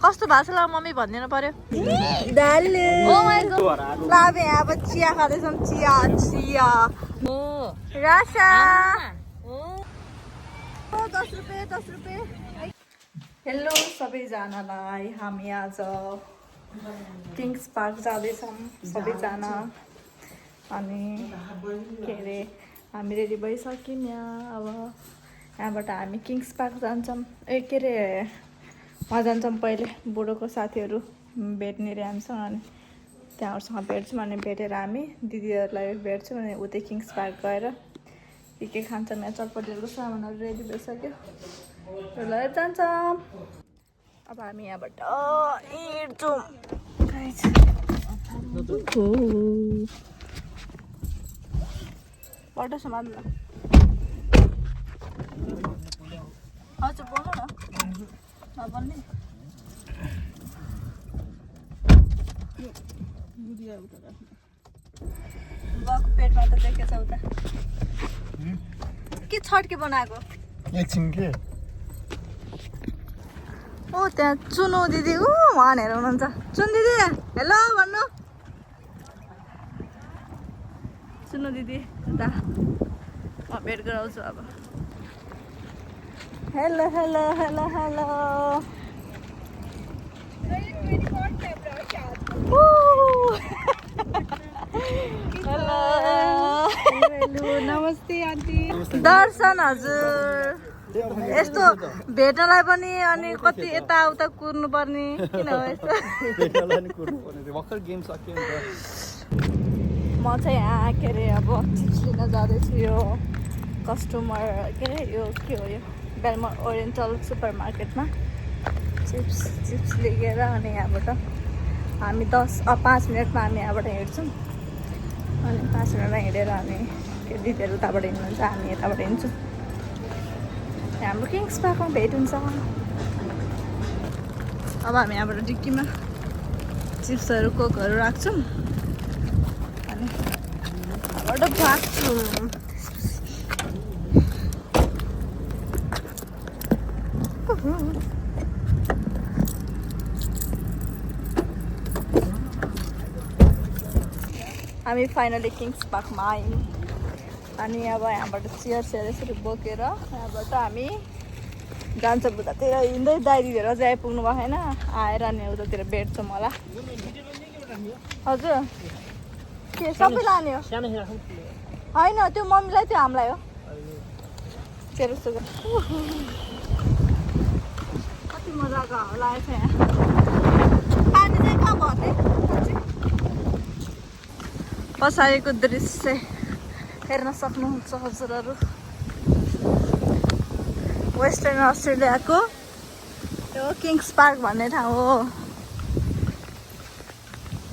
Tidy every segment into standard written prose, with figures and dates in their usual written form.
कस्तो भएको छ ल मम्मी भनिदिनु पर्यो दालु ओ माय गॉड ल अब यहाँ अब चिया खाँदैछौँ चिया चिया हो रासा हो 10 रुपियाँ हेलो सबैजनालाई हामी आज किङ्स पार्क जाँदैछौँ सबैजना अनि के अरे हामी रेडी भइसक्यौँ यहाँ अब यहाँबाट हामी किङ्स पार्क जान्छौँ के अरे वहाँ जान्छौँ पहिले बुढोको साथीहरू भेट्ने रे हामीसँग अनि त्यहाँहरूसँग भेट्छौँ अनि भेटेर हामी दिदीहरूलाई भेट्छौँ अनि उतै किङ्स पार्क गएर के खान्छौँ यहाँ चटपटीहरूको सामानहरू रेडी भइसक्यो लिएर जान्छौँ अब हामी यहाँबाट हिँड्छौँ बाटो समात्नु हजुर बोल्नु न नबन्ने बाको पेटमा त देखेछ उता के छड्के बनाएको एकछिन के ओ त्यहाँ चुनु दिदी उहाँहरू हुनुहुन्छ चुन दिदी हेलो भन्नु चुनु दिदी दा म भेट गराउँछु अब hello hello hello hello hello नमस्ते आन्टी दर्शन हजुर यस्तो भेट्नलाई पनि अनि कति यताउता कुर्नु पर्ने किन हो यस्तो म चाहिँ यहाँ के अरे अब चिप्स लिन जाँदैछु यो कस्टमर के अरे यो के हो यो बेलमोर ओरिएन्टल सुपर मार्केटमा चिप्स लिएर अनि यहाँबाट हामी 5 मिनटमा हामी यहाँबाट हिँड्छौँ अनि 5 मिनटमा हिँडेर हामी दिदीहरू उताबाट हिँड्नुहुन्छ हामी यताबाट हिँड्छौँ हाम्रो किङ्स पार्कमा भेट हुन्छ अब हामी यहाँबाट डिक्कीमा चिप्सहरू कोकहरू राख्छौँ अनि यहाँबाट भाग्छौँ हामी फाइनली किङ्स पार्कमा आयौँ अनि अब यहाँबाट चेयर यसरी बोकेर यहाँबाट हामी जान्छौँ उतातिर हिँड्दै दाइदीहरू अझै आइपुग्नु भएको छैन आएर अनि उतातिर भेट्छौँ होला हजुर के सबै लाने हो होइन त्यो मम्मीलाई त्यो हामीलाई हो चेरो सुगर कति मजाको होला यहाँ पानी चाहिँ कहाँ भर्ने पछाडिको दृश्य हेर्न सक्नुहुन्छ हजुरहरू वेस्टर्न अस्ट्रेलियाको यो किङ्स पार्क भन्ने ठाउँ हो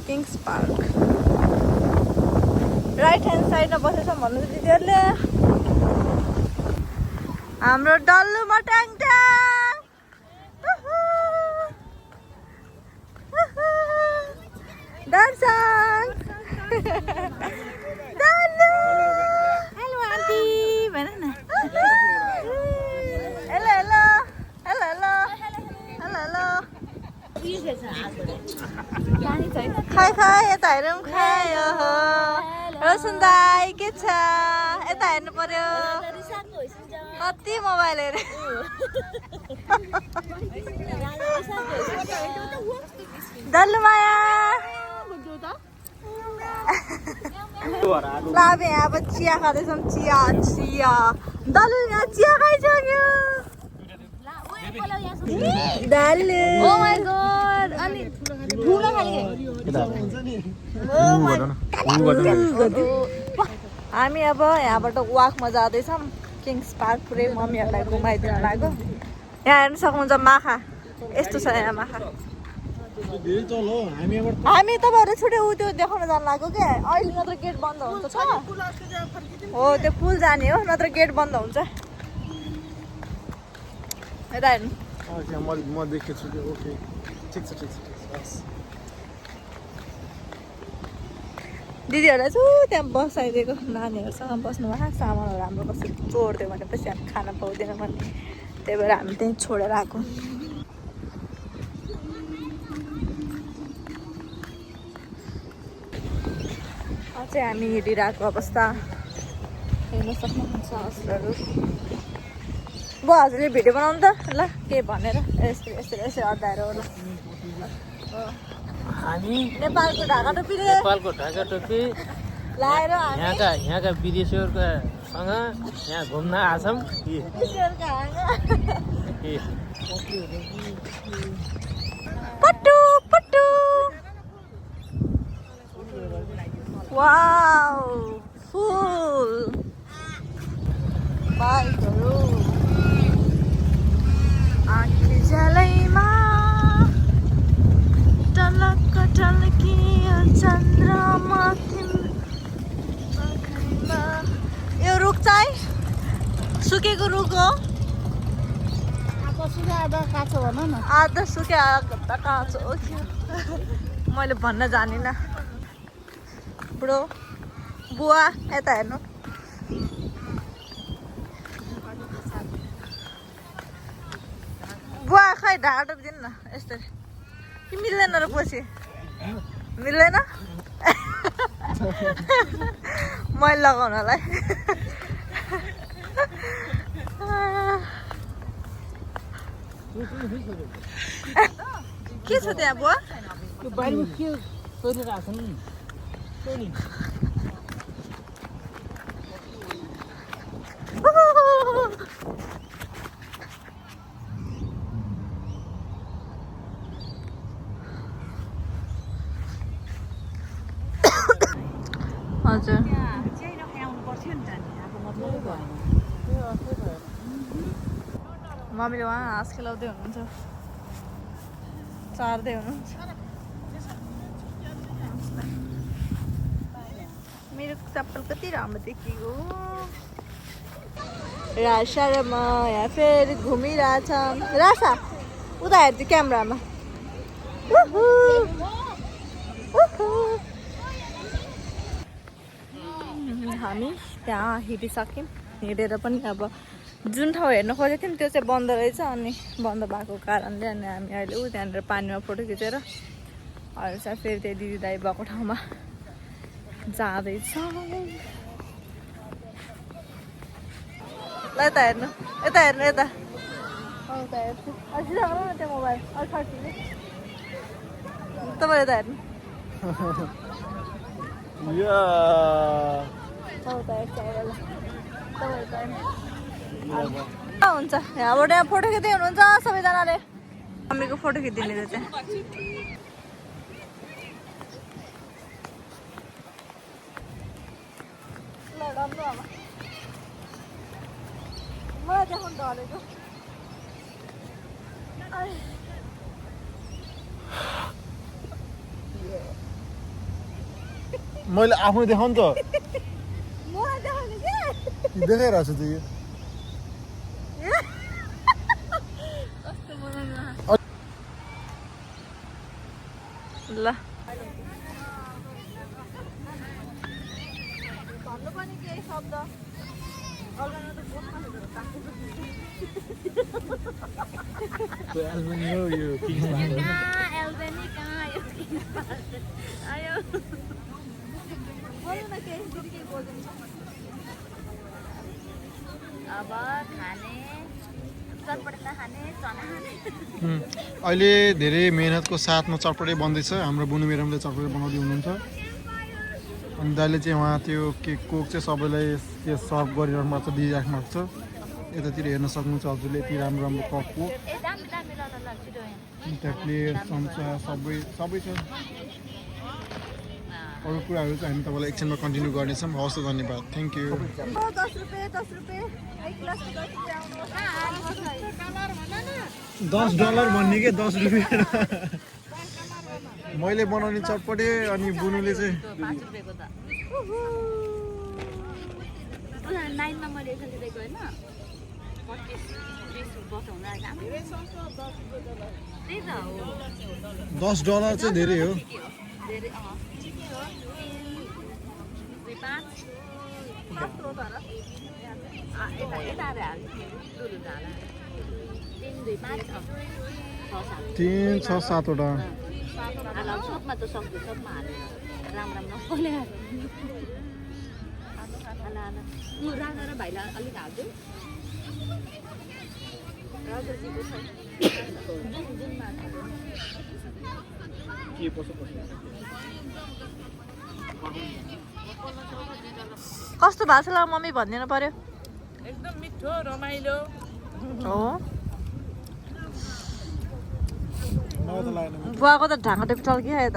किङ्स पार्क राइट ह्यान्ड साइडमा बसेछ भन्नु दिदीहरूले हाम्रो डल्लुमा ट्याङ दर्शन डल्लु हेलो आन्टी भन न hello hello hello hello hello खाइ यता हेरौँ खायो रोशन दाई के छ यता हेर्नु पर्यो कति मोबाइल हेरे डल्लु माया ल अब यहाँ अब चिया खाँदैछौँ चिया चिया डल्लु यहाँ चिया खाइसक्यो डल्लु ओ माय गॉड अनि ठुलो हामी अब यहाँबाट वाकमा जाँदैछौँ किङ्स पार्क पुरै मम्मीहरूलाई घुमाइदिन लाग्यो यहाँ हेर्नु सक्नुहुन्छ माखा यस्तो छ यहाँ माखा हामी तपाईँहरू छुट्टै ऊ त्यो देखाउन जानु लाग्यो क्या अहिले नत्र गेट बन्द हुन्छ छ हो त्यो पुल जाने हो नत्र गेट बन्द हुन्छ यता हेर्नु दिदीहरूलाई चाहिँ त्यहाँ बसाइदिएको नानीहरूसँग बस्नु भएको सामानहरू हाम्रो कसरी चोरिदियो भनेपछि हामी खाना पाउँदैन भने त्यही भएर हामी त्यहीँ छोडेर आएको चाहिँ हामी हिँडिरहेको अवस्था हेर्न सक्नुहुन्छ हजुरहरू। अब हजुरले भिडियो बनाउनु त ल के भनेर यसरी यसरी यसरी अड्डाएर होला। हामी नेपालको ढाका टोपीले नेपालको ढाका टोपी लाएर हामी यहाँका विदेशीहरूसँग यहाँ घुम्न आछौँ। विदेशीहरूका हाँगा कि पट्टु पट्टु वाउ फुल बाइकहरू आँखी झलैमा टलक्क टल्कियो चन्द्रमा तिम्रो। यो रुख चाहिँ सुकेको रुख हो। काँचो भन न। आधा सुक्या काँचो हो कि मैले भन्न जानिनँ। बुढो बुवा यता हेर्नु। बुवा खै ढाका टोपी दिनु न यस्तरी कि मिल्दैन र पछि मिल्दैन मैले लगाउनलाई। के छ त्यहाँ बुवा? त्यो बाहिरमा के गरिरहेको छ नि हजुर मम्मीले उहाँ हाँस खेलाउँदै हुनुहुन्छ, चार्दै हुनुहुन्छ। मेरो चप्पल कति राम्रो देखियो। राशा र म यहाँ फेरि घुमिरहेछ। राशा उता हेर्छु क्यामेरामा। हामी त्यहाँ हिँडिसक्यौँ। हिँडेर पनि अब जुन ठाउँ हेर्न खोजेको थियौँ त्यो चाहिँ बन्द रहेछ। अनि बन्द भएको कारणले अनि हामी अहिले ऊ त्यहाँनिर पानीमा फोटो खिचेर अहिले चाहिँ फेरि त्यही दिदी दाइ भएको ठाउँमा जाँदैछौँ। ल यता हेर्नु, यता हेर्नु, यता उता हेर्छु। अझै राम्रो न त्यो मोबाइल अलिक ठर्किने। तपाईँले यता हेर्नु। उता हेर्छु अहिले। तपाईँले यता हेर्नु। हुन्छ यहाँबाट यहाँ फोटो खिच्दै हुनुहुन्छ सबैजनाले। मम्मीको फोटो खिचिदिने त्यो चाहिँ। ल राम्रो आमा मलाई देखाउनु ढलेको। मैले आफै देखाउँ त मलाई देखाउने के देखाइरहेको छु त यो कस्तो बनाउनु ल भन्नु पनि केही शब्द अगाडि त एल्बनी हो यो किङ्स आयो बोल्नु न केही फेरि केही बोल्दैन। अब खाने चटपटा खाने चना खाने। अहिले धेरै मेहनतको साथमा चटपटे बन्दैछ। हाम्रो बुनु मेडमले चटपटे बनाउँदै हुनुहुन्छ। अनि दाइले चाहिँ उहाँ त्यो केक कोक चाहिँ सबैलाई त्यो सर्भ गरिराख्नु भएको छ, दिइराख्नु भएको छ। यतातिर हेर्न सक्नुहुन्छ हजुरले यति राम्रो राम्रो कप कोक, त्यहाँ प्लेट चम्चा सबै छ। अरू कुराहरू चाहिँ हामी तपाईँलाई एकछिनमा कन्टिन्यू गर्नेछौँ। हवस् त, धन्यवाद, थ्याङ्क यू। 10 रुपियाँ 10 रुपियाँ एक ग्लासको 10 रुपियाँ आउनु। $10 भन्ने के 10 रुपियाँ मैले बनाउने चटपटे अनि बुनुले चाहिँ 5 रुपियाँको त 9 मा मैले यसरी दिएको हैन 25 20 वर्ष हुन आएको त्यही त हो $10 चाहिँ धेरै हो। धेरै तीन छ सातवटा सबमा त सक्छु सबमा हालेर राम राम नकले खाना राजा र भाइलाई अलिक हाल्छु राजाजीको कस्तो भएको छ ल मम्मी भनिदिनु पर्यो एकदम मिठो रमाइलो हो बुवाको त ढाँगा टेप टल्किआयो त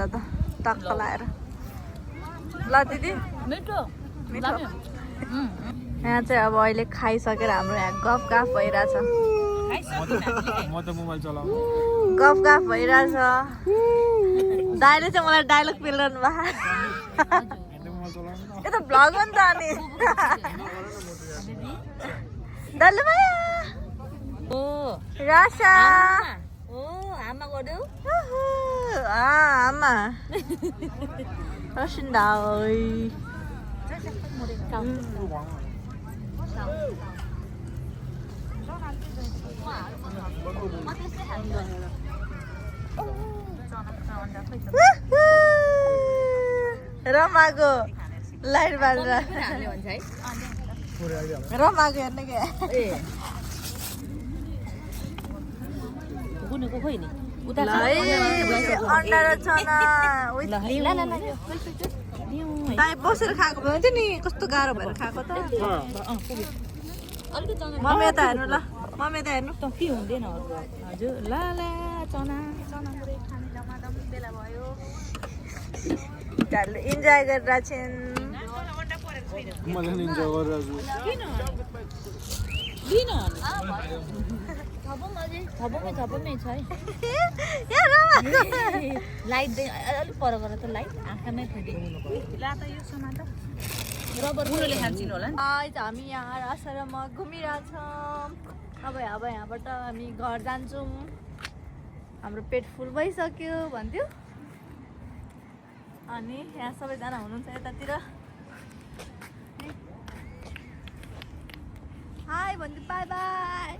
टक्क लाएर ल दिदी मिठो मिठो यहाँ चाहिँ अब अहिले खाइसकेर हाम्रो यहाँ गफ गाफ भइरहेछ म त मोबाइल चलाउँछु गफ गाफ भइरहेछ दाइले चाहिँ मलाई डायलग पेलिरहनु भएको यो त भ्लग हो नि त अनि दाइले माया ओ रासा ओ आमा गर्यो आमा रसिन्दाई रमाको लाइट बाल्छ रमाको हेर्नु के गुनेको खोइ नि अन्डा र चना दाइ बसेर खाएको भए थियो नि कस्तो गाह्रो भएर खाएको त मम्मी यता हेर्नु ल मम्मी यता हेर्नु त के हुँदैन हजुर ला ला चना चना खाने दमादम बेला भयो इन्जोय गरिरहेछन् मजाले इन्जोय गरिरहेछु लिन थपमै छ है लाइट अलिक पर गर त लाइट आँखामै फेरि ला त यो सोना त रबर बुढोले खान्छिन् होला नि हामी यहाँ रासा र म घुमिरहेछौँ अब यहाँबाट हामी घर जान्छौँ हाम्रो पेट फुल भइसक्यो भन्थ्यो अनि यहाँ सबैजना हुनुहुन्छ यतातिर हाई भन्छु बाई बाई